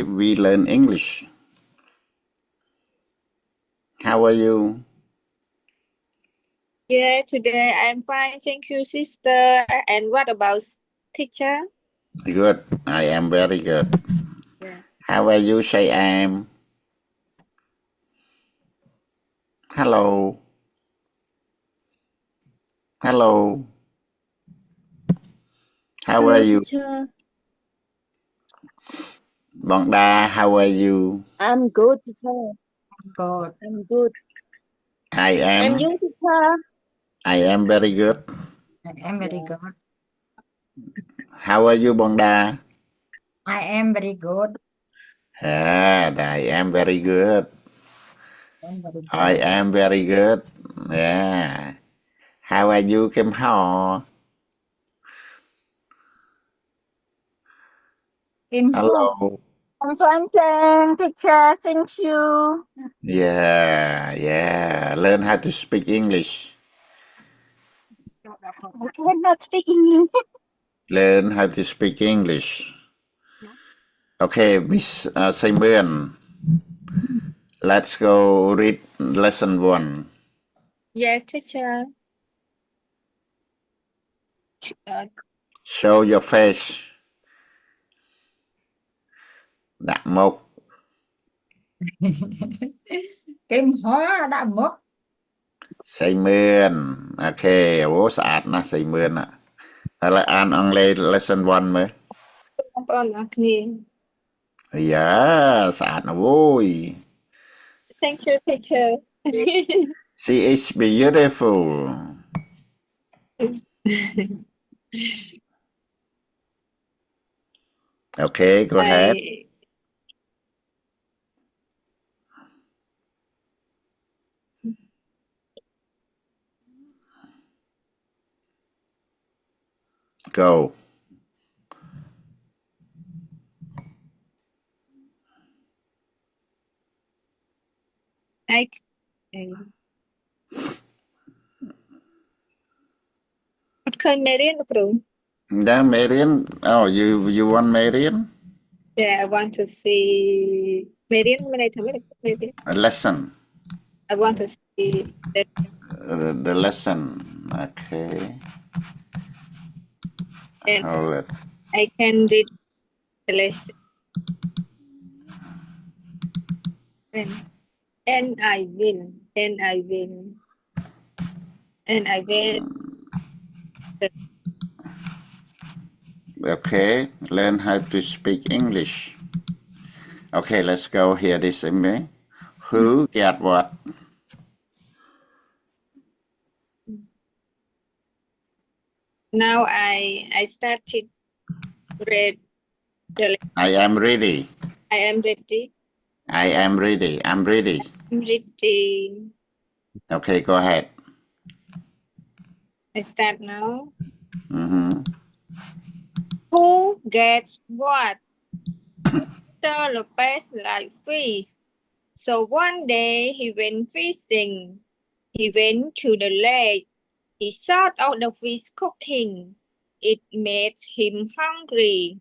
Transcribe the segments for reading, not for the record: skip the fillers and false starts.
we learn English. How are you? Yeah, today I'm fine. Thank you, sister. And what about teacher? Good. I am very good. Yeah. How are you, Cheyenne? Hello. Hello. How are Hello, you? teacher. Bongda, how are you? I'm good, teacher. Good. I'm good. I And am. you, teacher? I am very good. I am very Yeah. good. How are you, Bongda? I am very good. I am very good. I'm very I good. am very good. Yeah. How are you, Kim Ho? Kim Ho. Hello. I'm fine, teacher. Thank you. Yeah. Learn how to speak English. I cannot speak English. Learn how to speak English. Okay, Miss Simon. Let's go read lesson 1. Yeah, teacher. Show your face.ដាក់មុខ Kim Ho đã mất. Simon. Okay, អូស្អាតណាស់ Simon ឥឡូវអានអង់គ្លេស lesson 1 មើល បងប្អូនអរគ្នា យ៉ាស្អាតណាស់អូយ Thank you, teacher. She is beautiful. Okay, go ahead. Go. I អត់ឃើញមេរៀនលោកគ្រូ Then Marian. Oh, you want Marian? Yeah, I want to see មេរៀនមានន័យថាម៉េចមេរៀន A lesson. I want to see that The lesson. Okay. and Hold it. I can read the lesson. And I will. And I will. And I will. Okay, learn how to speak English. Okay, let's go here this email. Who get what? Now I started read the I am ready. I am ready. I am ready. I'm ready. I'm reading. Okay, go ahead. I start now. Mm-hmm. Who gets what? Mr. Lopez likes fish. So one day he went fishing. He went to the lake. He saw all the fish cooking. It made him hungry.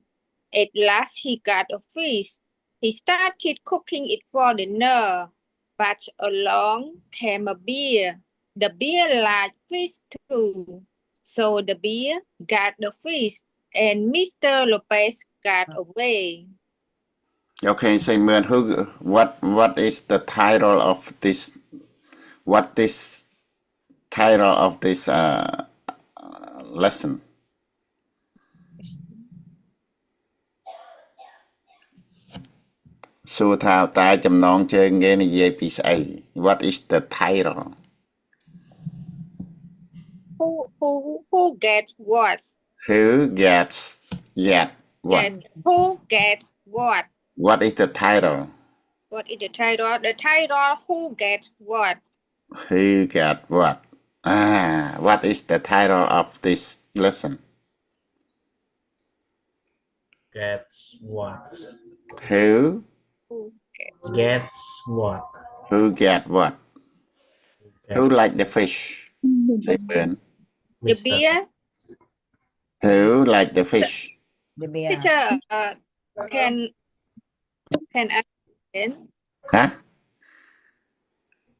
At last he got a fish. He started cooking it for dinner. But along came a bear. The bear liked fish too. So the bear got the fish and Mr. Lopez got away. Okay, Simon, what is the title of this? What is title of this lesson? Sure ថាតើចំណងជើងគេនិយាយពីស្អី What is the title? Who gets what? Who gets what? Yes. Who gets what? What is the title? What is the title? The title who gets what? Who get what? What is the title of this lesson? Gets what? Who Gets what? who get what? Who like the fish? Simon. The Mr. beer. Who like the fish? The bear. Teacher, can Can I explain? Huh?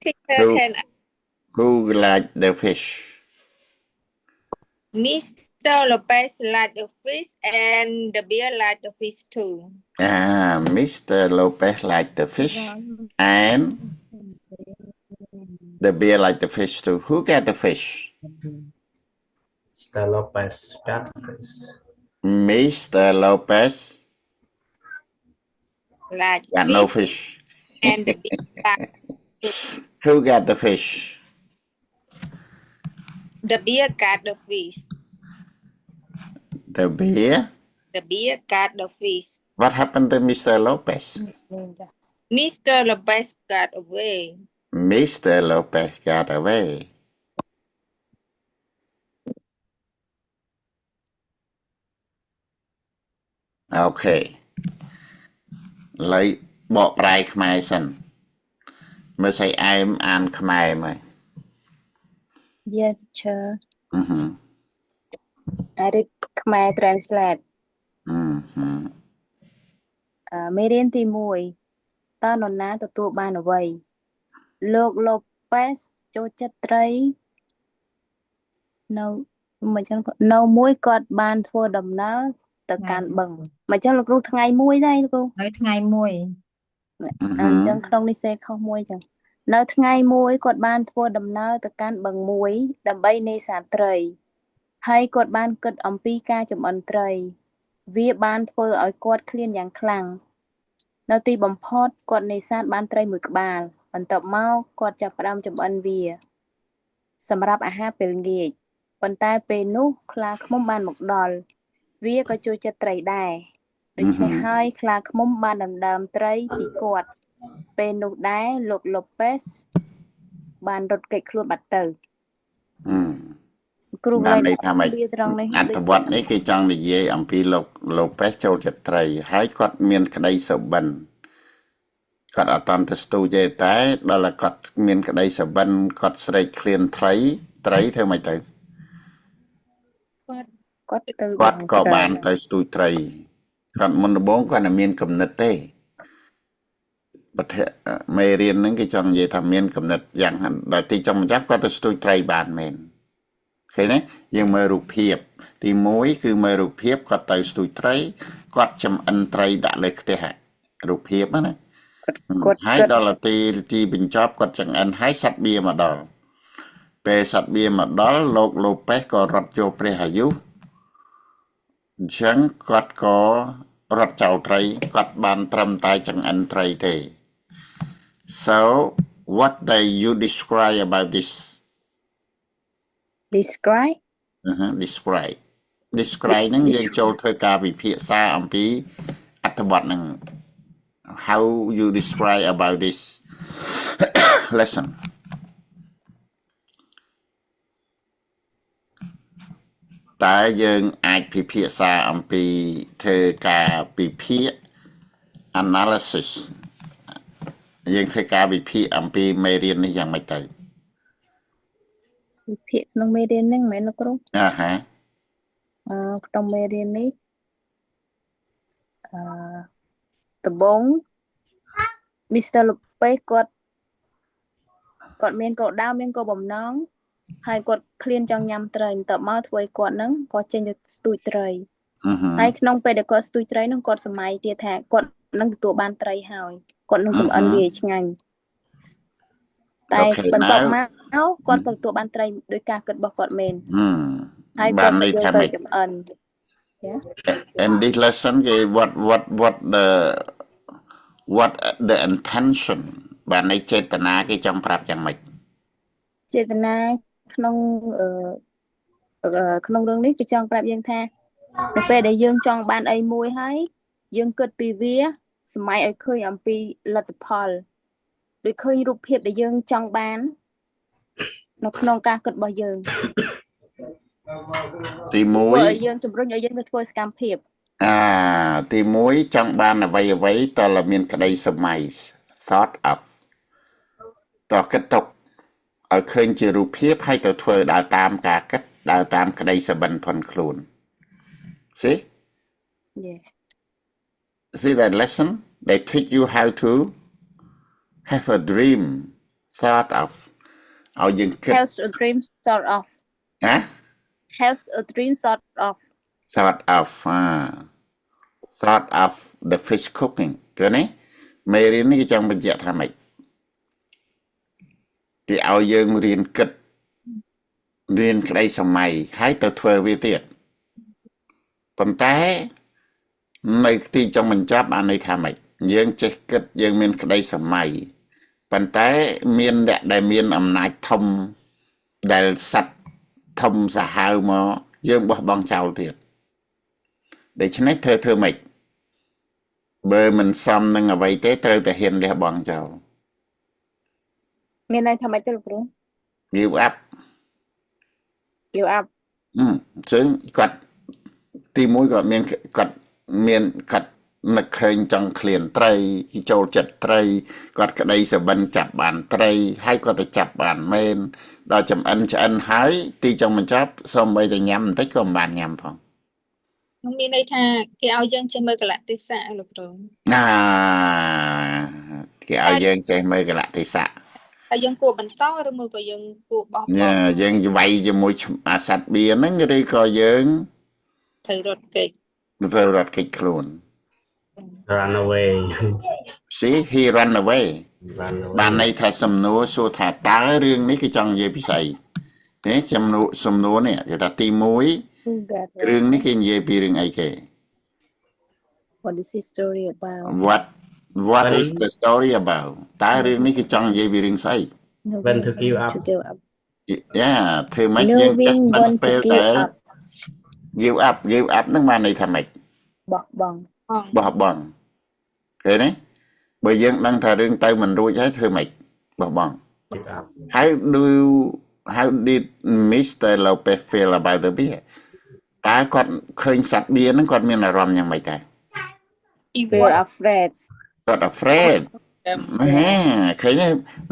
Teacher, Who can I? who like the fish? Mr. Lopez like the fish and the bear like the fish too. Mr. Lopez like the fish and the bear like the fish too. Who got the fish? Mr. Lopez got fish. Mr. Lopez Like got no fish fish. and the bear like Who got the fish? the bear got the fish. The bear? The bear got the fish. What happened to Mr. Lopez? Mr. Lopez got away. Mr. Lopez got away. Okay. ឡើយបកប្រែខ្មែរសិនមើលស្អីអែមអានខ្មែរមើល Yes, teacher. អឺហឺ I read Khmer translate. អឺហឺ មេរៀនទី1 តើនរណាទទួលបានអ្វីលោក Lopez ចូលចិត្តត្រីនៅមិនចឹងនៅមួយគាត់បានធ្វើដំណើរទៅកាន់បឹងមិនចឹងលោកគ្រូថ្ងៃមួយដែរលោកគ្រូ ហើយថ្ងៃមួយ អញ្ចឹងក្នុងនេះសេខុសមួយចឹងនៅថ្ងៃមួយគាត់បានធ្វើដំណើរទៅកាន់បឹងមួយដើម្បីនេសាទត្រីហើយគាត់បានគិតអំពីការចម្អិនត្រីវាបានធ្វើឲ្យគាត់ឃ្លានយ៉ាងខ្លាំងនៅទីបំផុតគាត់នេសាទបានត្រីមួយក្បាលបន្ទាប់មកគាត់ចាប់ផ្ដើមចម្អិនវាសម្រាប់អាហារពេលល្ងាចប៉ុន្តែពេលនោះខ្លាឃ្មុំបានមកដល់វាក៏ចូលចិត្តត្រីដែរដូច្នេះហើយខ្លាឃ្មុំបានដណ្ដើមត្រីពីគាត់ពេលនោះដែរលោក Lopez បានរត់គេចខ្លួនបាត់ទៅ គ្រូ បានន័យថាម៉េច វាត្រង់នេះ អត្ថបទនេះគេចង់និយាយអំពីលោក Lopez ចូលចិត្តត្រីហើយគាត់មានក្តីសុបិនគាត់អត់តន់ទៅស្ទូចទេតែដល់តែគាត់មានក្តីសុបិនគាត់ស្រែកឃ្លានត្រីធ្វើម៉េចទៅ គាត់ទៅ គាត់ក៏បានទៅស្ទូចត្រីគាត់មុនដំបូងគាត់តែមានគំនិតទេបទមេរៀនហ្នឹងគេចង់និយាយថាមានគំនិតយ៉ាងដល់ទីចុងបញ្ចប់គាត់ទៅស្ទូចត្រីបានមែនឃើញទេយើងមើលរូបភាពទី1គឺមើលរូបភាពគាត់ទៅស្ទូចត្រីគាត់ចំអិនត្រីដាក់លើខ្ទះរូបភាពណាហើយដល់ទីបញ្ចប់គាត់ចង្អិនហើយសត្វបៀមកដល់ពេលសត្វបៀមកដល់លោក Lopez ក៏រត់ចូលព្រះអាយុអញ្ចឹងគាត់ក៏រត់ចោលត្រីគាត់បានត្រឹមតែចង្អិនត្រីទេ So what do you describe about this describe describe ហ្នឹងយើងចូលធ្វើការវិភាសាអំពីអត្ថបទហ្នឹង how you describe about this lesson តើយើងអាចពិភាក្សាអំពីធ្វើការវិភាគ analysis យើងធ្វើការវិភាគអំពីមេរៀននេះយ៉ាងម៉េចទៅ វិភាគក្នុងមេរៀនហ្នឹងមែនលោកគ្រូ ហា ក្នុងមេរៀននេះដំបូង Mr. Lopez គាត់មានគោលដៅមានគោលបំណងហើយគាត់ឃ្លានចង់ញ៉ាំត្រីបន្ទាប់មកធ្វើឲ្យគាត់ហ្នឹងក៏ចេញទៅស្ទូចត្រីហើយក្នុងពេលដែលគាត់ស្ទូចត្រីហ្នឹងគាត់សម័យទៀតថាគាត់នឹងទទួលបានត្រីហើយគាត់នឹងចម្អិនវាឆ្ងាញ់តែបន្ទាប់មកគាត់ក៏ទទួលបានត្រីដោយការគិតរបស់គាត់មែនហើយគាត់យកទៅចម្អិន And this lesson គេ what the intention បានន័យចេតនាគេចង់ប្រាប់យ៉ាងម៉េច ចេតនាក្នុងរឿងនេះគេចង់ប្រាប់យើងថានៅពេលដែលយើងចង់បានអីមួយហើយយើងគិតពីវាសម័យឲ្យឃើញអំពីលទ្ធផលដូចឃើញរូបភាពដែលយើងចង់បាននៅក្នុងការគិតរបស់យើង ទី1យើងជំរុញឲ្យយើងទៅធ្វើសកម្មភាព ទី1ចង់បានអ្វីតើមានក្តីសម័យ thought of តើគិតទុកឲ្យឃើញជារូបភាពហើយទៅធ្វើដើរតាមការគិតដើរតាមក្តីសុបិនផុនខ្លួន See that lesson they teach you how to have a dream thought of ឲ្យយើងគិត Has a dream sort of ណា Has a dream sort of thought of thought of the fish cooking គឺនេះមេរៀននេះគេចង់បញ្ជាក់ថាម៉េចគេឲ្យយើងរៀនគិតរៀនក្តីសម័យហើយទៅធ្វើវាទៀតប៉ុន្តែនៅទីចុងបញ្ចប់អាន័យថាម៉េចយើងចេះគិតយើងមានក្តីសម័យប៉ុន្តែមានអ្នកដែលមានអំណាចធំដែលសັດធំសាហាវមកយើងបោះបង់ចោលទៀតដូច្នេះធ្វើម៉េចបើមិនសមនឹងអ្វីទេត្រូវតែហ៊ានលះបង់ចោល មានន័យថាម៉េចទៅលោកគ្រូ give up Give up អញ្ចឹងគាត់ទីមួយគាត់មានគាត់នឹកឃើញចង់ឃ្លានត្រីចូលចិត្តត្រីគាត់ក្តីសបិនចាប់បានត្រីហើយគាត់ទៅចាប់បានមែនដល់ចំអិនឆ្អិនហើយទីចុងបញ្ចប់សូម្បីតែញ៉ាំបន្តិចក៏មិនបានញ៉ាំផង នោះមានន័យថាគេឲ្យយើងចេះមើលកលៈទេសៈលោកគ្រូ ណាគេឲ្យយើងចេះមើលកលៈទេសៈ ហើយយើងគួរបន្តឬមួយក៏យើងគួរបោះបង់ ញ៉ាយើងវាយជាមួយអាសត្វបៀហ្នឹងឬក៏យើង ត្រូវរត់គេច ត្រូវរត់គេចខ្លួន Run away. See he run away Run away. បានន័យថាសំណួរសួរថាតើរឿងនេះគេចង់និយាយពីស្អីនេះសំណួរនេះគេថាទី Who got 1 រឿងនេះគេនិយាយពីរឿងអីគេ What is this story about what is the story about តើរឿងនេះគេចង់និយាយពីរឿងស្អី When to give up. To give up ធ្វើម៉េចយើងចេះ Knowing ដឹង when ពេល to ដែល give up give up ហ្នឹងបានន័យថាម៉េច បោះបង់ បោះបង់ឃើញទេបើយើងដឹងថារឿងទៅមិនរួចហើយធ្វើម៉េចបោះបង់ Give up. how did Mr. Lopez feel about the beer តើគាត់ឃើញសត្វបៀហ្នឹងគាត់មានអារម្មណ៍យ៉ាងម៉េចដែរ Feel afraid គាត់ afraid ឃើញទេ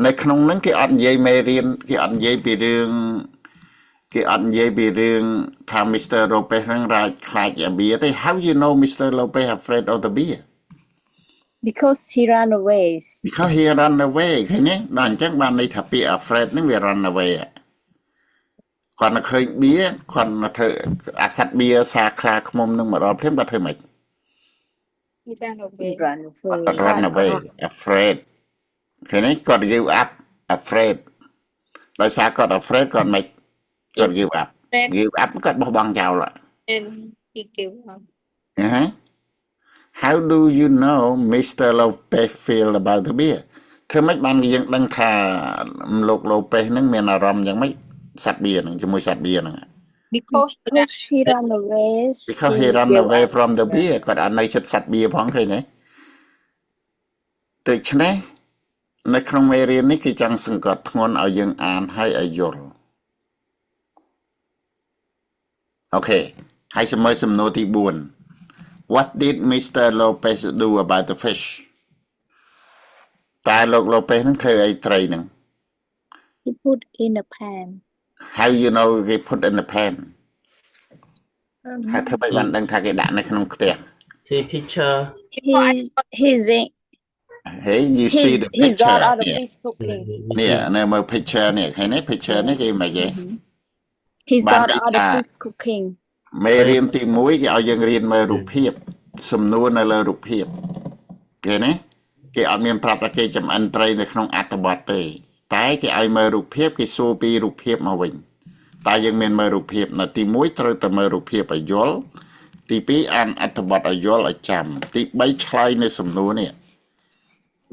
នៅក្នុងហ្នឹងគេអត់និយាយមេរៀនគេអត់និយាយពីរឿងថា Mr. Lopez ហ្នឹងរាចខ្លាចអាបៀទេ How you know Mr. Lopez afraid of the beer because he ran away because he run away ឃើញទេដល់អញ្ចឹងបានន័យថាពាក្យ afraid ហ្នឹងវា run away គាត់នៅឃើញបៀគាត់នៅធ្វើអាសត្វបៀសាខ្លាឃ្មុំនឹងមកដល់ភ្លាមគាត់ធ្វើម៉េច ពីបានរវេ run away afraid ឃើញទេគាត់ give up afraid ដោយសារគាត់ afraid គាត់មិនគាត់ give up គាត់បោះបង់ចោល ពីគេមក How do you know Mr. Lopez feel about the beer ធ្វើម៉េចបានយើងដឹងថាលោក Lopez ហ្នឹងមានអារម្មណ៍យ៉ាងម៉េចសត្វបៀហ្នឹងជាមួយសត្វបៀហ្នឹង because he ran away because he run away from the beer គាត់អត់នៅជិតសត្វបៀផងឃើញទេដូច្នេះនៅក្នុងមេរៀននេះគេចង់សង្កត់ធ្ងន់ឲ្យយើងអានហើយឲ្យយល់អូខេហើយសំណួរទី 4 What did Mr. Lopez do about the fish តើលោក Lopez ហ្នឹងធ្វើអីត្រីហ្នឹង he put in a pan How you know he put in the pan ហើយធ្វើឲ្យបានដឹងថាគេដាក់នៅក្នុងខ្ទះ See picture. he's Hey you see the he's picture all out of fish cooking នេះនៅមើល picture នេះឃើញទេ picture នេះគេមិនហី he's Bạn all đi out of thả. fish cooking មេរៀនទី1គេឲ្យយើងរៀនមើលរូបភាពសំណួរនៅលើរូបភាពគេណាគេអត់មានប្រាប់ថាគេចំអិនត្រីនៅក្នុងអត្ថបទទេតែគេឲ្យមើលរូបភាពគេសួរពីរូបភាពមកវិញតើយើងមានមើលរូបភាពនៅទី1ត្រូវតែមើលរូបភាពឲ្យយល់ទី2អានអត្ថបទឲ្យយល់ឲ្យចាំទី3ឆ្លើយនៅសំណួរនេះ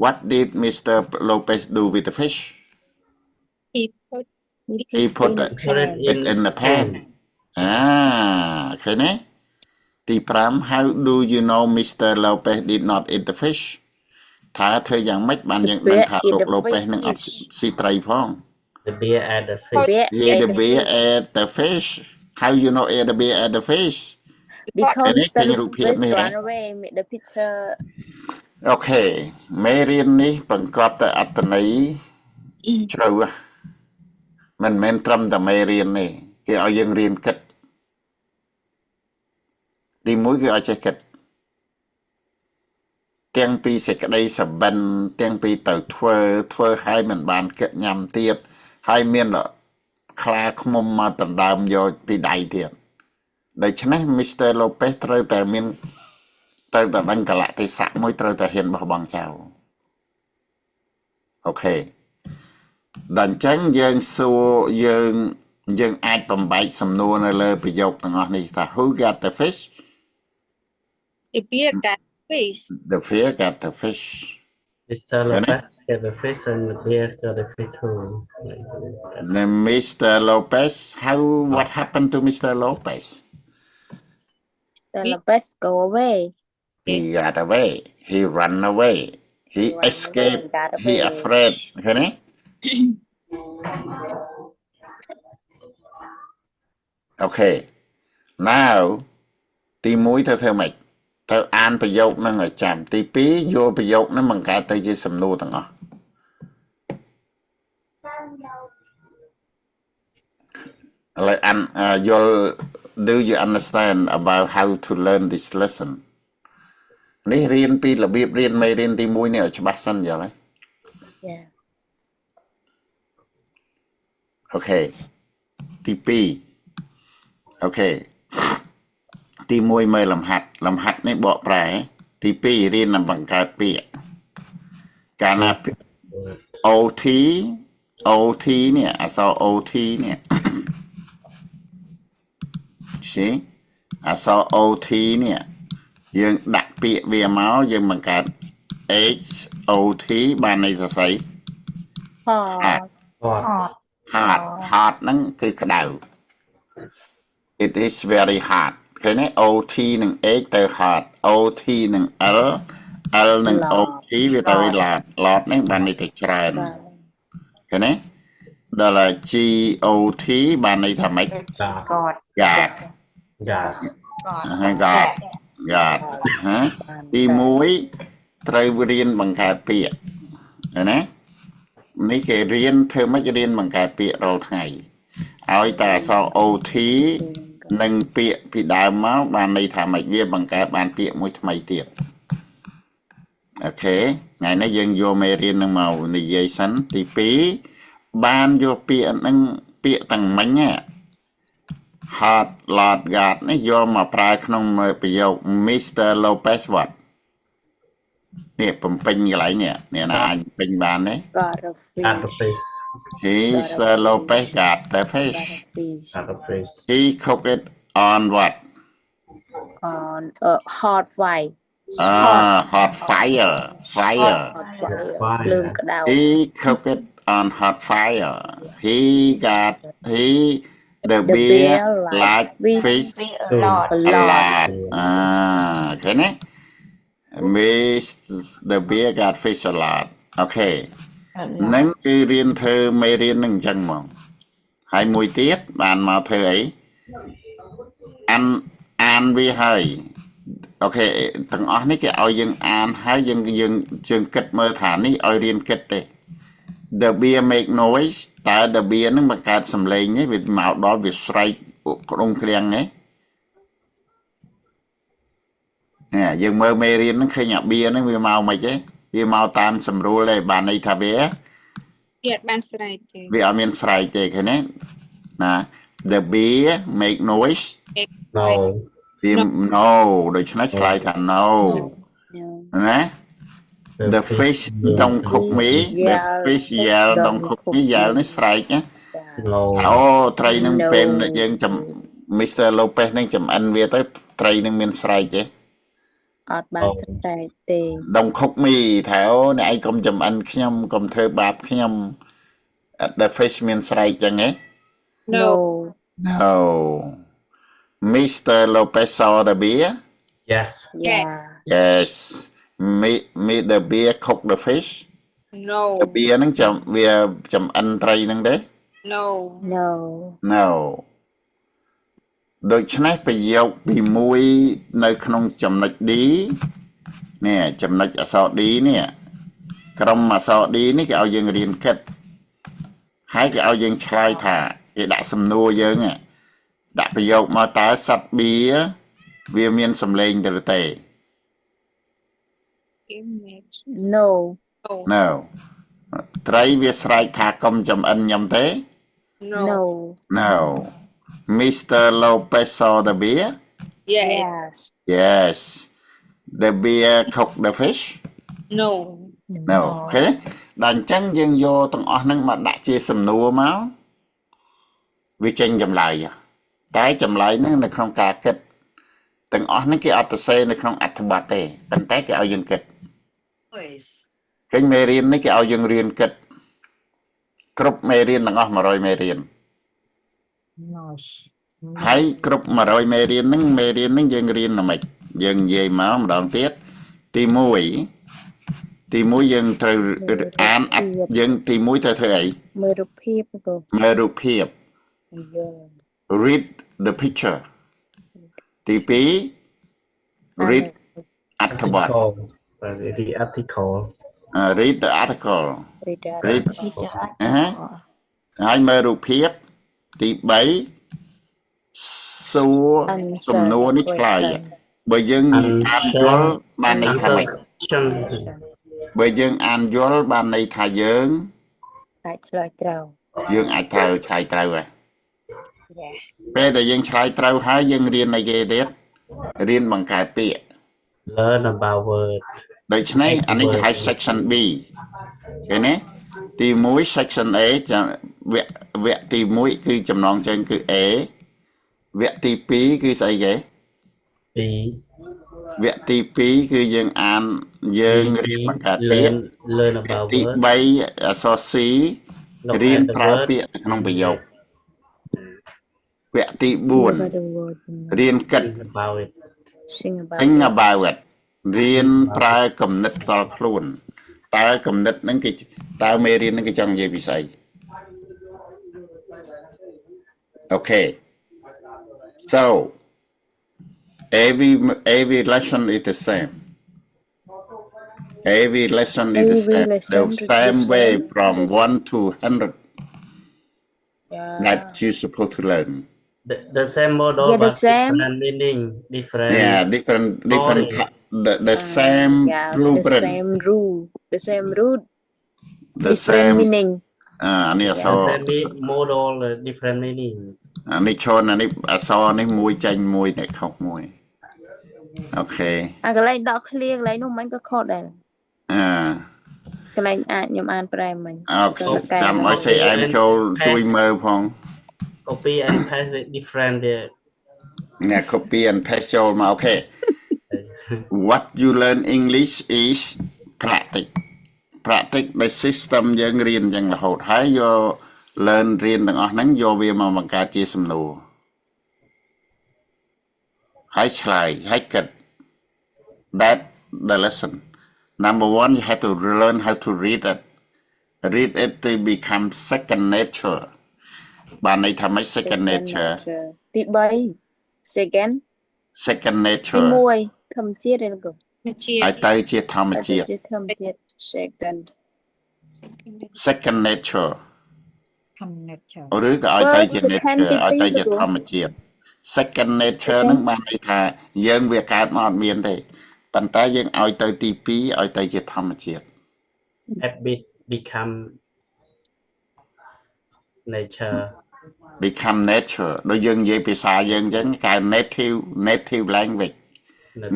What did Mr. Lopez do with the fish he put Put it in the pan ឃើញទេទី5 How do you know Mr. Lopez did not eat the fish ថាធ្វើយ៉ាងម៉េចបានយើងដឹងថាលោក Lopez នឹងអត់ស៊ីត្រីផង The beer and the fish. The beer ate the fish How you know the beer ate the fish because Ini the kayaknya rupiah fish nih, ran away with the picture អូខេមេរៀននេះបង្កប់ទៅអត្ថន័យជ្រៅមិនមែនត្រឹមតែមេរៀនទេគេឲ្យយើងរៀនគិតទី1គឺឲ្យចេះគិត ទាំងពីសេចក្តីសបិនទាំងពីទៅធ្វើឲ្យមិនបានកិញ៉ាំទៀតហើយមានខ្លាឃ្មុំមកដណ្ដើមយកពីដៃទៀតដូច្នេះ Mr. Lopez ត្រូវតែដឹងកលៈទេសៈមួយត្រូវតែហ៊ានបោះបង់ចោលអូខេដល់អញ្ចឹងយើងសួរយើងអាចបំបែកសំណួរនៅលើប្រយោគទាំងអស់នេះថា Who got the fish The beer got fish. The bear got the fish Mr. Lopez get the fish and the beer got the fish too. Then Mr. Lopez what happened to Mr. Lopez Mr. Lopez go away He got away he ran away he He ran away, escaped got he away. afraid ឃើញទេ Okay now ទី1ទៅធ្វើម៉េចត្រូវអានប្រយោគហ្នឹងឲ្យចាំទី2យកប្រយោគហ្នឹងបង្កើតទៅជាសំណួរទាំងអស់ឥឡូវយល់ Do you understand about how to learn this lesson នេះរៀនពីរបៀបរៀនមេរៀនទី1នេះឲ្យច្បាស់សិនយល់ហើយ Yeah Okay ទី2អូខេទី1មើលលំហាត់នេះបកប្រែទី2រៀននឹងបង្កើតពាក្យកាលណា OT នេះអក្សរ OT នេះ See អក្សរ OT នេះយើងដាក់ពាក្យវាមកយើងបង្កើត HOT បានន័យថាស្អី Hot Hot. hot ហ្នឹងគឺក្តៅ It is very hot ឃើញទេ OT និង H ទៅ hot OT និង L និង OT វាទៅ lot ហ្នឹងបានន័យថាច្រើនឃើញទេដល់ GOT បានន័យថាម៉េច God. God God. God ហាទី1ត្រូវរៀនបង្កើតពាក្យឃើញទេនេះគេរៀនធ្វើម៉េចរៀនបង្កើតពាក្យរាល់ថ្ងៃឲ្យតែអក្សរ OT និងពាក្យពីដើមមកបានន័យថាម៉េចវាបង្កើតបានពាក្យមួយថ្មីទៀតអូខេថ្ងៃនេះយើងយកមេរៀននឹងមកនិយាយសិនទី2បានយកពាក្យហ្នឹងពាក្យទាំងមិញ Hot Lot God នេះយកមកប្រើក្នុងប្រយោគ Mr. Lopez what នេះបំពេញកន្លែងនេះអ្នកណាអាចពេញបានទេ Got a Got the fish fish. Mr. Lopez got the fish Got a fish Got the fish. He cooked it on what on a hot fire hot fire fire ភ្លើងក្តៅ He cooked it on hot fire the beer like fish a lot a lot ឃើញទេ Miss the beer got fish a lot អូខេហ្នឹងគឺរៀនធ្វើមេរៀនហ្នឹងអញ្ចឹងហ្មងហើយមួយទៀតបានមកធ្វើអីអានវាហើយអូខេទាំងអស់នេះគេឲ្យយើងអានហើយយើងគិតមើលថានេះឲ្យរៀនគិតទេ The beer make noise តើ the beer ហ្នឹងបង្កើតសំឡេងនេះវាមកដល់វាស្រែកក្នុងឃ្លាំងហ្នឹងយើងមើលមេរៀនហ្នឹងឃើញអា beer ហ្នឹងវាមកមិនទេវាមកតាមសម្រួលទេបានន័យថាវាបានស្រែកទេ វាអត់មានស្រែកទេឃើញទេណា The beer make noise No. វា no ដូច្នេះឆ្លើយថា no ណា The fish don't cook me the fish yell don't cook me yell នេះស្រែកណា No. អូត្រីនឹងពេលយើងMr. Lopez នឹងចំអិនវាទៅត្រីនឹងមានស្រែកទេ អត់បានស្រែកទេ Don't cook me ថាអូអ្នកឯងកុំចំអិនខ្ញុំកុំធ្វើបាបខ្ញុំ The fish មានស្រែកចឹងហ៎ No No Mr. Lopez saw the beer Yes. Yeah Yes me the beer cook the fish No the beer ហ្នឹងវាចំអិនត្រីហ្នឹងទេ No No No ដូច្នេះប្រយោគទី1នៅក្នុងចំណុច D នេះចំណុចអក្សរ D នេះក្រុមអក្សរ D នេះគេឲ្យយើងរៀនគិតហើយគេឲ្យយើងឆ្លើយថាគេដាក់សំណួរយើងដាក់ប្រយោគមកតើសត្វបៀវាមានសម្លេងទៅទេ Game match. No. No. no ត្រីវាស្រែកថាកុំចំអិនខ្ញុំទេ No. No. no Mr. Lopez saw the beer Yes. Yes. yes the beer cooked the fish No. no អូខេដល់អញ្ចឹងយើងយកទាំងអស់ហ្នឹងមកដាក់ជាសំណួរមកវាចេញចម្លើយតែចម្លើយហ្នឹងនៅក្នុងការគិតទាំងអស់ហ្នឹងគេអត់ទៅសេនៅក្នុងអត្ថបទទេប៉ុន្តែគេឲ្យយើងគិតឃើញមេរៀននេះគេឲ្យយើងរៀនគិតគ្រប់មេរៀនទាំងអស់100មេរៀន No. ហើយគ្រប់100មេរៀនហ្នឹងយើងរៀនណាមិចយើងនិយាយមកម្ដងទៀតទី1យើងត្រូវអានយើងទី1ត្រូវធ្វើអី មើលរូបភាពគូ មើលរូបភាព យល់ read the picture ទី2 read អត្ថបទ the article read the article read read ហើយមើលរូបភាពទី3សួរសំណួរនេះឆ្លើយបើយើងអានយល់បានន័យថាម៉េច បើយើងអានយល់បានន័យថាយើង អាចឆ្លើយត្រូវ យើងអាចត្រូវឆ្លើយត្រូវហើយ Yeah. ពេលដែលយើងឆ្លើយត្រូវហើយយើងរៀនអីគេទៀតរៀនបង្កើតពាក្យ learn about word ដូច្នេះអានេះគេហៅ section B ឃើញទេទី1 section A វគ្គទី1គឺចំណងជើងគឺ A វគ្គទី2គឺស្អីគេ B វគ្គទី2គឺយើងអានយើងរៀនបង្កើតពាក្យ learn វគ្គ about ទី word 3អក្សរ C រៀនប្រើពាក្យក្នុងប្រយោគវគ្គទី4រៀនគិត about it Sing about think about it រៀនប្រើគំនិតផ្ទាល់ខ្លួនតើគំនិតហ្នឹងគេតើមេរៀនហ្នឹងគេចង់និយាយពីស្អីអូខេ so every lesson is the same every lesson is the same the same way from 1 to 100 Yeah. that you supposed to learn the same model Yeah, the but same. different meaning different yeah different the same Yeah, so the blueprint same rule. The same root. the Different same meaning. អានេះអក្ស the រ same model different meaning អានេះឈរអានេះអក្សរនេះមួយចេញមួយតែខុសមួយអូខេ អាកន្លែងដក clear កន្លែងនោះមិនក៏ខុសដែរ អា កន្លែងអាចខ្ញុំអានប្រែមិញ អូខេចាំឲ្យសេអែមចូលជួយមើលផង copy and paste it different there អ្នក copy and paste ចូលមកអូខេ what you learn English is practice ដោយ system យើងរៀនអញ្ចឹងរហូតហើយយក learn រៀនទាំងអស់ហ្នឹងយកវាមកបង្កើតជាសំណួរហើយឆ្លើយហើយគិត that the lesson number 1 you have to learn how to read it to become second nature បានន័យថាម៉េច second nature ទី3 second second ទី nature 1ធម្មជាតិឯងគូ ហើយទៅជាធម្មជាតិ ជាធម្មជាតិ second second nature Connection. ឬក៏ឲ្យទៅជា second nature ឲ្យទៅជា ទីពីរ ធម្មជាតិ second nature ហ្នឹងបានន័យថាយើងវាកើតមកអត់មានទេប៉ុន្តែយើងឲ្យទៅទី2ឲ្យទៅជាធម្មជាតិ habit become nature become nature ដូចយើងនិយាយភាសាយើងអញ្ចឹងគេ native language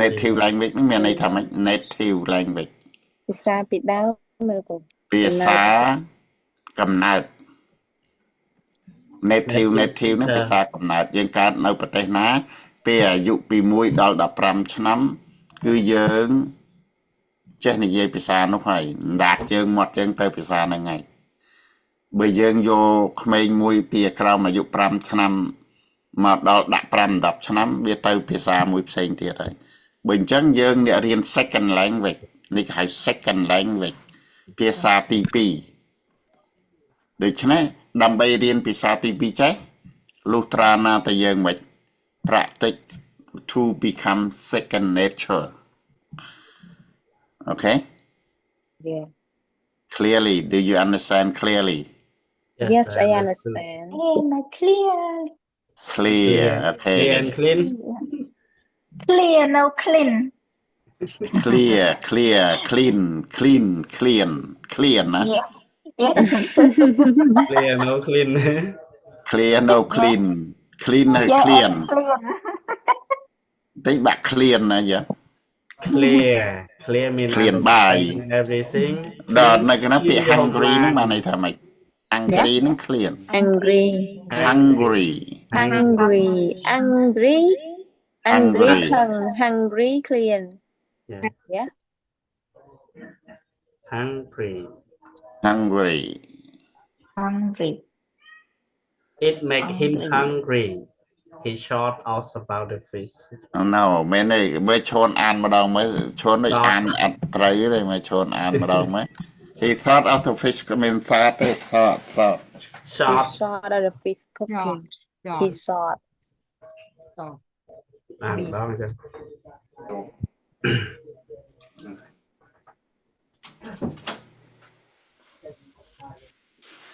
native language ហ្នឹងមានន័យថាម៉េច native language ភាសាពីដើមមើលគូ ភាសាកំណើត native ហ្នឹងភាសាកំណើតយើងកើតនៅប្រទេសណាពេលអាយុពី1ដល់15ឆ្នាំគឺយើងចេះនិយាយភាសានោះហើយដាច់យើងមាត់យើងទៅភាសាហ្នឹងហើយបើយើងយកក្មេងមួយពីក្រោមអាយុ5ឆ្នាំមកដល់ដាក់5 10ឆ្នាំវាទៅភាសាមួយផ្សេងទៀតហើយបើអញ្ចឹងយើងអ្នករៀន second language នេះគេហៅ second language ភាសាទី2ដូច្នេះដើម្បីរៀនភាសាទី2ចេះលុះត្រាណាតែយើងមិន practice to become second nature okay Yeah. clearly do you understand clearly Yes, I understand. Clear. clear okay clear and clean Clear, no clean. clear clear clean clean clean clean ណា Yeah. Yeah. Clear no clean clear no clean clean ហើយ Yeah, clean and clean. តិចបាក់ clean ណាយ៉ា clear mean Clean by. understand everything ដល់នៅក្នុងពាក្យ Clean hungry ហ្នឹង your បានន័យថាម៉េច hungry ហ្នឹង clean angry hungry angry angry angry Hungry. ខឹង hungry clean Yeah. yeah hungry hungry Hungry. it make him hungry he short also about the fish no មែនទេមើលឈួនអានម្ដងមើលឈួនដូច Short. អានអត់ត្រូវទេមើលឈួនអានម្ដងមើល he thought of the fish ក៏មាន thought ទេ thought he short shot at the fish cooking Short. he shot So, អានម្ដងចឹង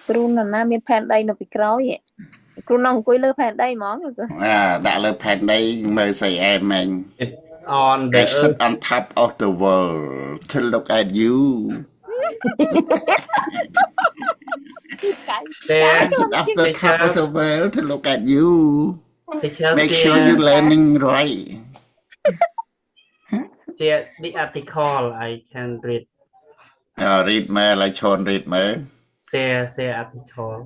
គ្រូនរណាមានផែនដីនៅពីក្រោយឯងគ្រូនអង្គុយលើផែនដីហ្មងឬក៏ ដាក់លើផែនដីមើលស្អីអែមមែង it on the I sit earth on top of the world to look at you there sit off the top of the world to look at you teacher make sure you learning right share the article I can read read មើលឲ្យឈួន read មើល share article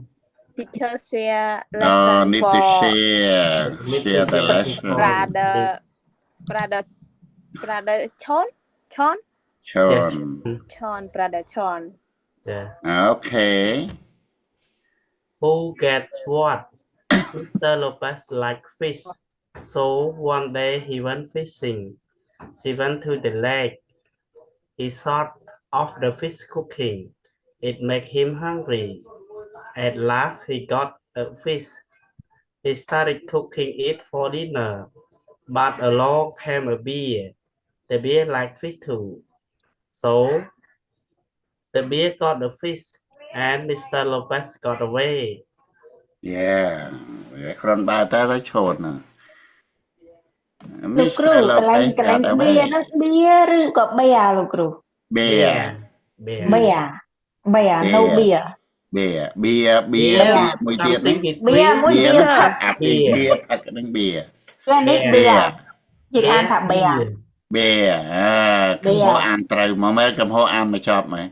teacher share no lesson need for to share Need to share the share lesson brother Chon Chon Chon brother Chon yeah okay who gets what Mr. Lopez like fish so one day he went fishing she went to the lake he thought of the fish cooking it made him hungry at last he got a fish he started cooking it for dinner but along came a bear the bear liked fish too so the bear got the fish and Mr. Lopez got away yeah គ្រាន់បើតែឈួនណា លោកគ្រូ Mr. កន្លែង Lopez កន្លែង got បៀ away ហ្នឹងបៀឬក៏បៀលោកគ្រូ bear bear បៀ no បៀ bear beer beer beer មួយទៀតហ្នឹង បៀមួយ beer ទៀត ផឹកអាពី beer ផឹកហ្នឹង beer ចានេះបៀយើងអានថាបៀ bear កំហុសអានត្រូវមកមើលកំហុសអានមកចប់មើល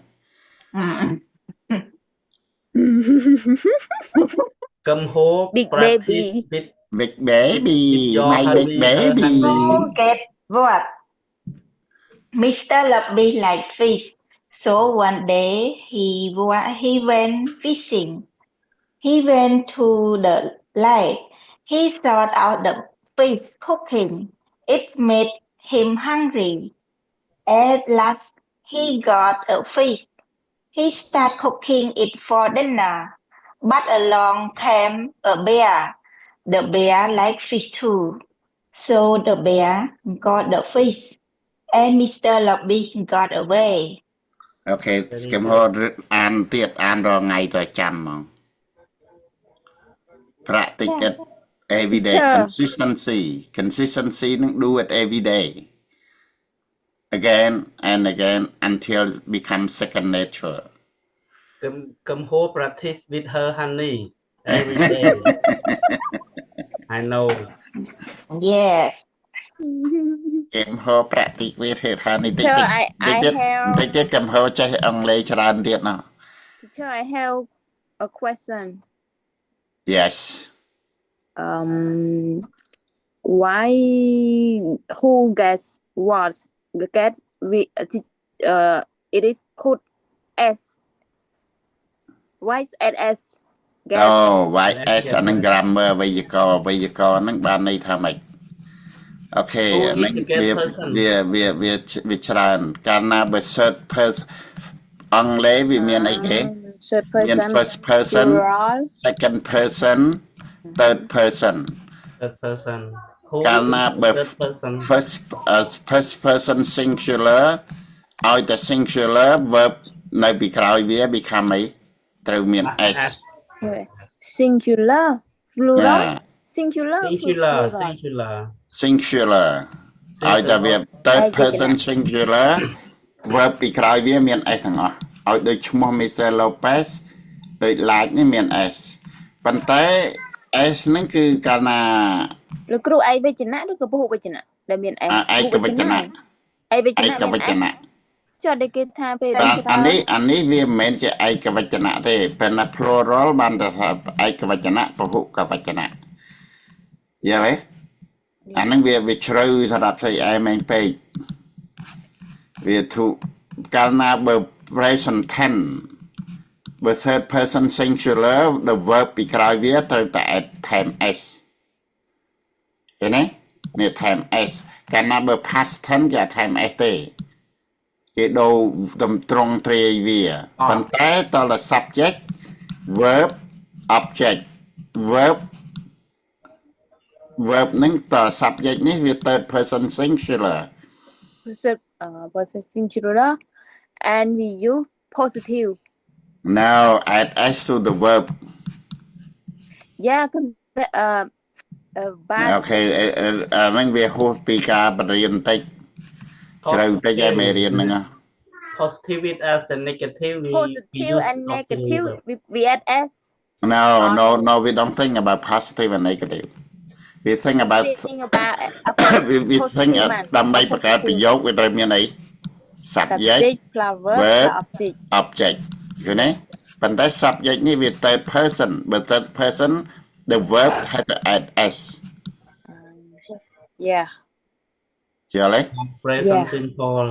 cầm hố Big practice baby. with big baby your my big hubby, baby Who get what? Mr. Lubby like fish, so one day he went fishing. He went to the lake. He sought out the fish cooking. It made him hungry. At last, he got a fish. He started cooking it for dinner. But along came a bear. The bear liked fish too. So the bear got the fish. And Mr. Lobby got away. អូខេកំហុសអានទៀតអានរងថ្ងៃទៅចាំហ្មង practice it every day Sure. consistency នឹង do it every day again and again until become second nature cầm hố practice with her honey every day I know Yeah. កំហុស practice វាធ្វើថានេះតិច Teacher, តិច I ទៀត have តិចទៀតកំហុសចេះអង់គ្លេសច្រើនទៀតណោះ teacher I have a question yes why who gets what get we it is called s why is it s get អូ YS អានឹង grammar វេយ្យាករណ៍ហ្នឹងបានន័យថាម៉េចអូខេ Who អា is នឹង the get វាច្រើនកាលណាបើ third person អង់គ្លេសវាមានអីគេ third មាន person first person plural second person third person third person who កាលណាបើ third person first person singular ឲ្យតែ singular verb នៅពីក្រោយវា become អីត្រូវមាន s singular plural Yeah. singular singular plural singular singular ឲ្យតែវា third ឯកវចនៈ person singular verb ពីក្រោយវាមាន s ទាំងអស់ឲ្យដូចឈ្មោះ Mr. Lopez ដូច like នេះមាន s ប៉ុន្តែ s ហ្នឹងគឺកាលណា លោកគ្រូឯកវចនៈឬក៏ពហុវចនៈដែលមាន s ឯកវចនៈ ឯកវច ឯ នៈ កវ មាន ច s នៈ ចុះដែលគេថាពេល បាទ ច្រើន អានេះវាមិនមែនជាឯកវចនៈទេប៉ុន្តែ plural បានតែថាឯកវចនៈពហុកវចនៈយល់ទេអាហ្នឹងវាជ្រៅសម្រាប់ស្អីឯងពេកវាធុកាលណាបើ present tense បើ third person singular the verb ពីក្រោយវាត្រូវតែ add time s ឃើញទេនេះ time s កាលណាបើ past tense គេ time s ទេគេដូរត្រង់ត្រីវាប៉ុន្តែតើ subject verb object verb ហ្នឹងតើ subject នេះវា third person singular person singular and we use positive now add s to the verb yeah បាទ អូខេអាហ្នឹងវាហួសពីការបរៀនបន្តិចជ្រៅបន្តិចឯមេរៀនហ្នឹង positive with as a negative we positive use and negative auxiliary we add s no we don't think about positive and negative we think about think about we think ដើម្បីបង្កើតប្រយោគវាត្រូវមានអី subject flower verb object object ឃើញទេប៉ុន្តែ subject នេះវា third person បើ third person the verb has to add s yeah យល់ទេ present Yeah. simple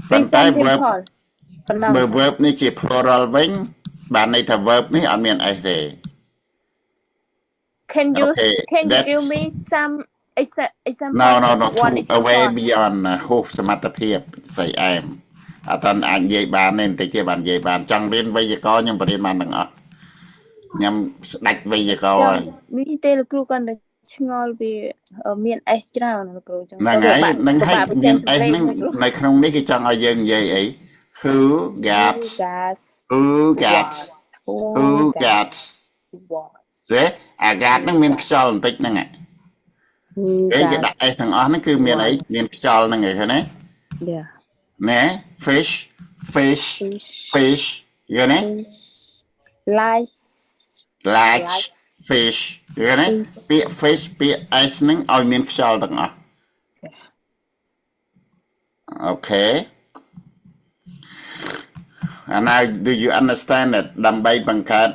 ប៉ុន្តែ present verb simple ប៉ុណ្ណឹង បើ verb នេះជា plural វិញបានន័យថា verb នេះអត់មាន s ទេ can you Okay, can you that's- give me some example no one away example beyond ហួសសមត្ថភាពស្អីអែមអត់តាន់អាចនិយាយបានទេបន្តិចទេបាននិយាយបានចង់រៀនវេយ្យាករណ៍ខ្ញុំបរៀនបានទាំងអស់ខ្ញុំស្ដាច់វេយ្យាករណ៍ហើយ នេះទេលោកគ្រូគាត់តែឆ្ងល់វាមាន s ច្រើនលោកគ្រូចឹង ហ្នឹងហើយហ្នឹងហើយ ពិបាកបញ្ មា ចេញ ន សម្ s លេង ហ្នឹង លោកគ្រូ នៅក្នុងនេះគេចង់ឲ្យយើងនិយាយអី who gets who gets who gets was ទេអា get ហ្នឹងមានខ្យល់បន្តិចហ្នឹងគេគេដាក់ s ទាំងអស់ហ្នឹងគឺមានអីមានខ្យល់ហ្នឹងឯងឃើញទេ yeah ណែ fish យល់ទេ lice large fish យល់ទេ Fish. ពាក្យ fish ពាក្យ s ហ្នឹងឲ្យមានខ្យល់ទាំងអស់អូខេ and now do you understand it ដើម្បីបង្កើត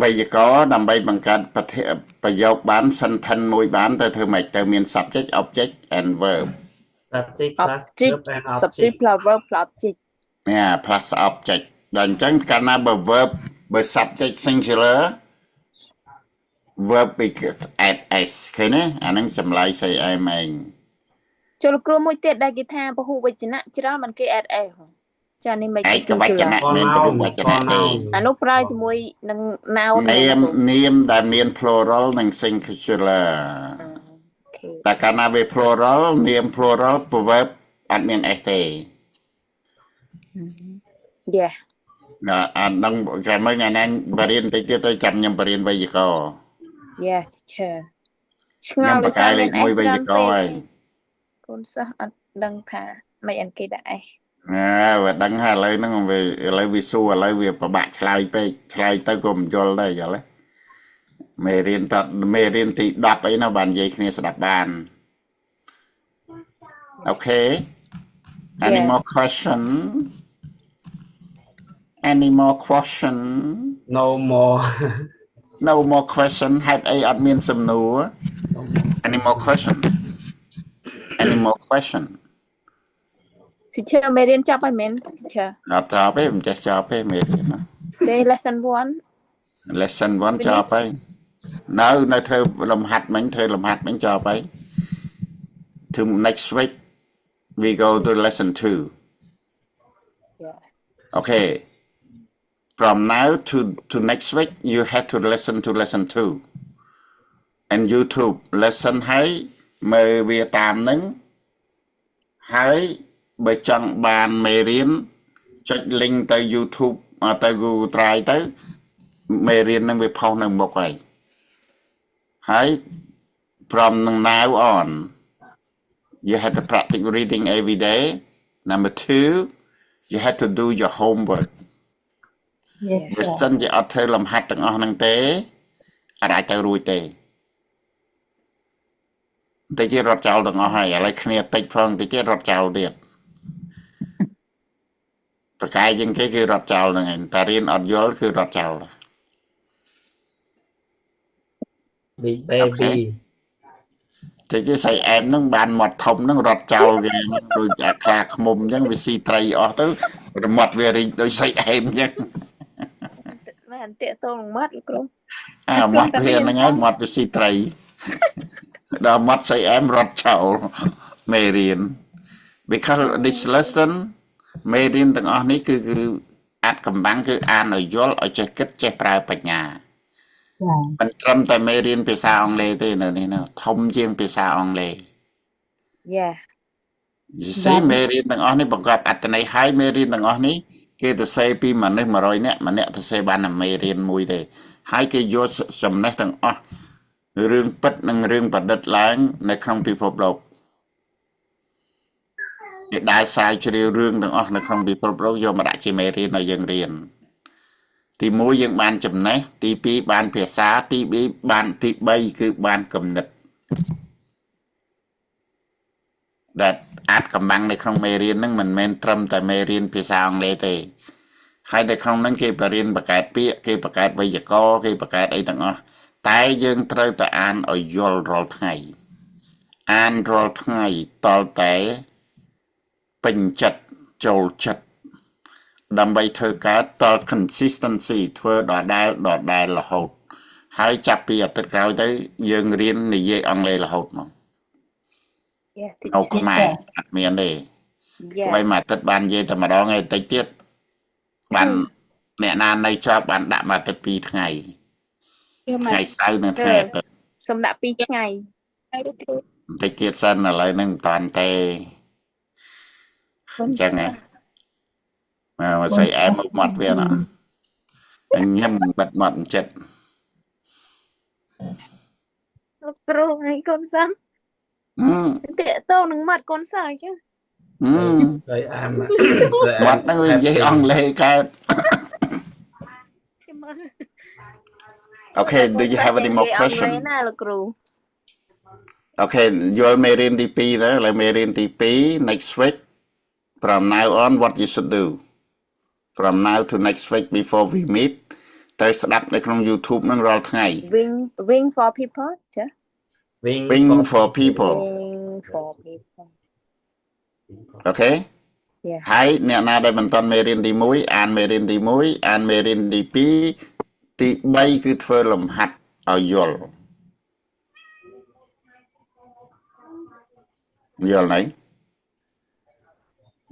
វេយ្យាករណ៍ដើម្បីបង្កើតប្រយោគបាន sentence មួយបានទៅធ្វើម៉េចទៅមាន subject object and verb subject plus object verb and subject object plus verb plus object plus object ដល់អញ្ចឹងកាលណាបើ verb បើ subject singular verb ពី add s ឃើញទេអាហ្នឹងចម្លើយស្អីឯងឯង ចូលលោកគ្រូមួយទៀតដែលគេថាពហុវចនៈច្រើនមិនគេ add s ចានេះមិន ឯ គេ កវចនៈមានពហុវចនៈទេ អានោះប្រើជាមួយនឹង noun នាមដែលមាន plural និង singular តែកាលណាវា plural នាម plural verb អត់មាន s ទេ yeah អានឹងចាំមើលថ្ងៃណាបរៀនតិចទៀតទៅចាំខ្ញុំបរៀនវេយ្យាករណ៍ yes teacher ឆ្ង ខ្ញុំ ល់ បកកាយលេខ1វេយ្យាករណ៍ហើយក ូនសិស្សអត់ដឹងថាមិនអិនគេដាក់ s វាដឹងហើយឥឡូវហ្នឹងឥឡូវវាសួរឥឡូវវាពិបាកឆ្លើយពេកឆ្លើយទៅក៏មិនយល់ដែរយល់ទេមេរៀនទី10អីនោះបាននិយាយគ្នាស្ដាប់បានអូខេ any Yes. more question any more question no more no more question ហេតុអីអត់មានសំណួរ any more question any more question teacher មេរៀនចប់ហើយមែន teacher អត់ចប់ទេមិនចេះចប់ទេមេរៀនណា ទេ lesson 1 lesson 1ចប់ហើយនៅធ្វើលំហាត់មិញចប់ហើយ to next week we go to lesson 2 yeah okay from now to next week you have to listen to lesson 2 and YouTube lesson ហើយមើលវាតាមនឹងហើយបើចង់បានមេរៀនចុច link ទៅ YouTube ទៅ Google Drive ទៅមេរៀននឹងវាផុសនៅមុខហើយ from now on you had to practice reading every day. Number 2, you had to do your homework. Yes, បើ sir. សិនជាអត់ធ្វើលំហាត់ទាំងអស់ហ្នឹងទេអត់អាចទៅរួចទេតែជារត់ចោលទាំងអស់ហើយឥឡូវគ្នាតិចផងតិចទៀតរត់ចោលទៀតប្រកាយជាងគេគឺរត់ចោលហ្នឹងឯងតែរៀនអត់យល់គឺរត់ចោល Big Okay. baby តែជាស្អីអែមហ្នឹងបានមាត់ធំហ្នឹងរត់ចោលវាហ្នឹងដូចអាខ្លាឃ្មុំអញ្ចឹងវាស៊ីត្រីអស់ទៅរមាត់វារីកដូចស្អីអែមអញ្ចឹង បានតាកតងមាត់លោកគ្រូ អាមាត់វាហ្នឹងហើយមាត់វាស៊ីត្រីដល់មាត់ស្អីអែមរត់ចោលមេរៀន because this lesson មេរៀនទាំងអស់នេះគឺអាចកម្បាំងគឺអានឲ្យយល់ឲ្យចេះគិតចេះប្រើបញ្ញា Dạ. មិនត្រឹមតែមេរៀនភាសាអង់គ្លេសទេនៅនេះណាធំជាងភាសាអង់គ្លេស Yeah. You see មេរៀនទាំងអស់នេះបង្កប់អត្ថន័យហើយមេរៀនទាំងអស់នេះគេទៅសេពីមនុស្ស100នាក់ម្នាក់ទៅសេបានតែមេរៀនមួយទេហើយគេយកចំណេះទាំងអស់រឿងពិតនិងរឿងប្រឌិតឡើងនៅក្នុងពិភពលោកគេដើរសាយជ្រាវរឿងទាំងអស់នៅក្នុងពិភពលោកយកមកដាក់ជាមេរៀនឲ្យយើងរៀនទី1យើងបានចំណេះទី2បានភាសាទី2បានទី3គឺបានគំនិត ដែលអាចកម្បាំងនៅក្នុងមេរៀនហ្នឹងមិនមែនត្រឹមតែមេរៀនភាសាអង់គ្លេសទេហើយនៅក្នុងហ្នឹងគេបរៀនបង្កើតពាក្យគេបង្កើតវេយ្យាករណ៍គេបង្កើតអីទាំងអស់តែយើងត្រូវតែអានឲ្យយល់រាល់ថ្ងៃអានរាល់ថ្ងៃតលតែពេញចិត្តចូលចិត្តដើម្បីធ្វើកើតតល consistency ធ្វើដដែលរហូតហើយចាប់ពីអាទិត្យក្រោយទៅយើងរៀននិយាយអង់គ្លេសរហូតមក Yeah. អូខ្មែរអត់មានទេ Yes. ហើយមួយអាទិត្យបាននិយាយតែម្ដងឯងតិចទៀតបានអ្នកណានៅជាប់បានដាក់មួយអាទិត្យ2ថ្ងៃថ្ងៃសៅរ៍និងថ្ងៃអាទិត្យ សុំដាក់2ថ្ងៃ តិចទៀតសិនឥឡូវហ្នឹងមិនតាន់ទេអញ្ចឹងហ៎មកស្អីអែមមកមាត់វាណាញ៉ាំបិទមាត់ចិត្ត លោកគ្រូហើយកូនសាំតាកតងនឹងមាត់កូនសាអញ្ចឹង rồi am មាត់ហ្នឹងវានិយាយអង់គ្លេសកើត គេមើល Okay do you have any more និយាយអង់គ្លេស question ណាលោកគ្រូ Okay យល់មេរៀនទី2ទៅឥឡូវមេរៀនទី2 next week from now on what you should do from now to next week before we meet ត្រូវស្ដាប់នៅក្នុង YouTube ហ្នឹងរាល់ថ្ងៃ wing for people ចា Wing for people wing for people Okay Yeah. ហើយអ្នកណាដែលមិនទាន់មេរៀនទី1អានមេរៀនទី1អានមេរៀនទី2ទី3គឺធ្វើលំហាត់ឲ្យយល់យល់ហើយ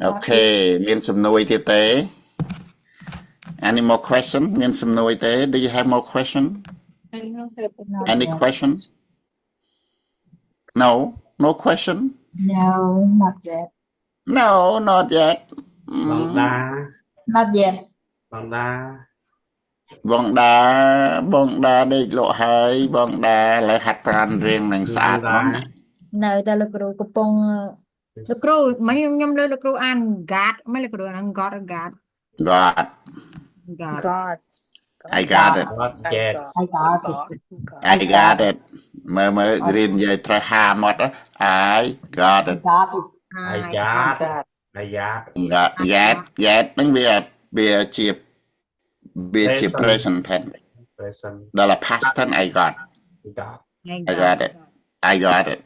អូខេមានសំណួរទៀតទេ Any more question មានសំណួរទេ Do you have more question Any question No question No, not yet. No not yet bằng đa Not yet. bằng đa បងដាដេកលក់ហើយបងដាលើហាត់ប្រានរៀងនឹងស្អាតមកណា នៅតែលោកគ្រូកំពុងលោកគ្រូមិនខ្ញុំលើលោកគ្រូអាន God មិនលោកគ្រូអាន God God God God I got it not yet I got it. I got it មើលរៀននិយាយត្រូវហាមាត់ I got I it got it. I got I got yet ហ្នឹងវាជា present tense present ដល់ past tense I got I got I got it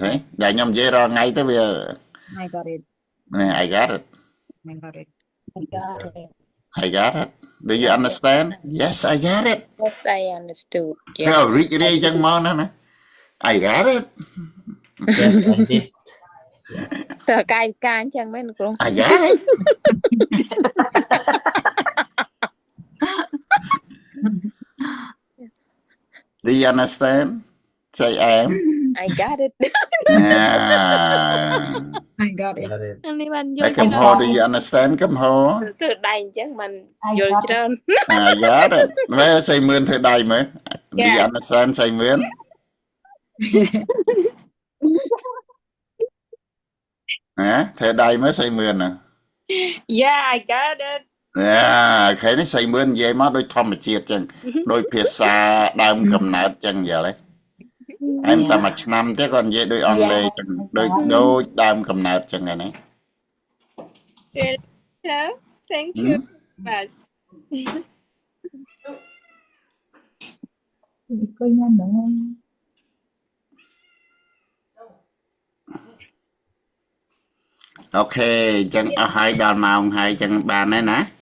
ឃើញដល់ខ្ញុំនិយាយរាល់ថ្ងៃទៅវា I got it I got it I got it I got it. I got it Do you understand Yes I got it Yes I understood រីករាយចឹងមកណា I got it yes I did តើកាយវិការអញ្ចឹងមែនលោកគ្រូ I got it Do you understand Say am I got it Yeah I got it got it នេះបានយ តែ ល់ កំហ Do you understand កំហ ធ្វើដៃអញ្ចឹងបាន I យល់ got ច្រើន I got it មើលសៃមឿនធ្វើដៃមើល Do you Yeah. understand សៃមឿន thế đây mới xây mươn à Yeah, I got it. cái này xây mươn vậy mà đôi thom mà chia chăng đôi phía xa đam cầm nát chăng giờ đấy em ta mà năm thế còn vậy đôi on lê chăng đôi đam cầm nát chăng này này Really, teacher? Thank Ừ. you very much. Coi nhanh đúng không? ok chăng ở hai đàn màu hai chăng bàn này nè